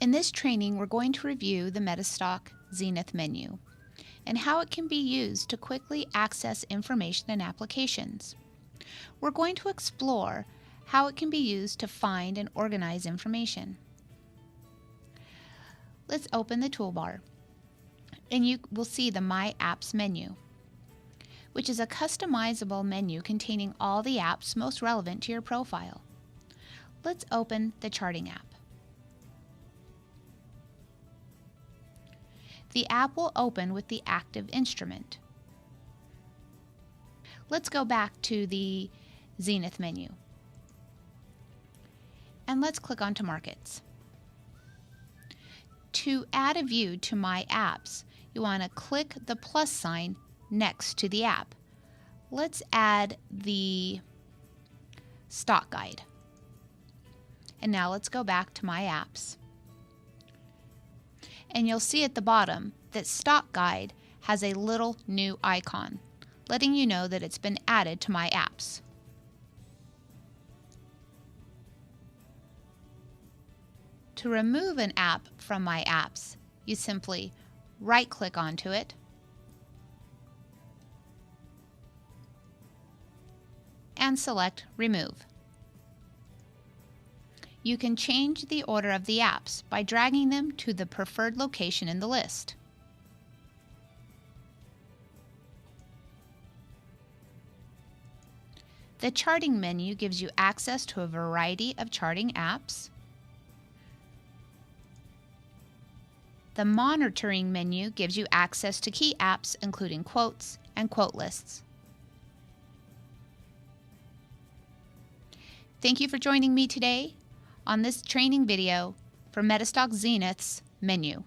In this training, we're going to review the MetaStock XENITH menu and how it can be used to quickly access information and applications. We're going to explore how it can be used to find and organize information. Let's open the toolbar, and you will see the My Apps menu, which is a customizable menu containing all the apps most relevant to your profile. Let's open the Charting app. The app will open with the active instrument. Let's go back to the XENITH menu. And let's click onto Markets. To add a view to My Apps, you want to click the plus sign next to the app. Let's add the stock guide. And now let's go back to My Apps. And you'll see at the bottom that Stock Guide has a little new icon, letting you know that it's been added to My Apps. To remove an app from My Apps, you simply right-click onto it and select Remove. You can change the order of the apps by dragging them to the preferred location in the list. The Charting menu gives you access to a variety of charting apps. The Monitoring menu gives you access to key apps including quotes and quote lists. Thank you for joining me today on this training video for MetaStock XENITH's menu.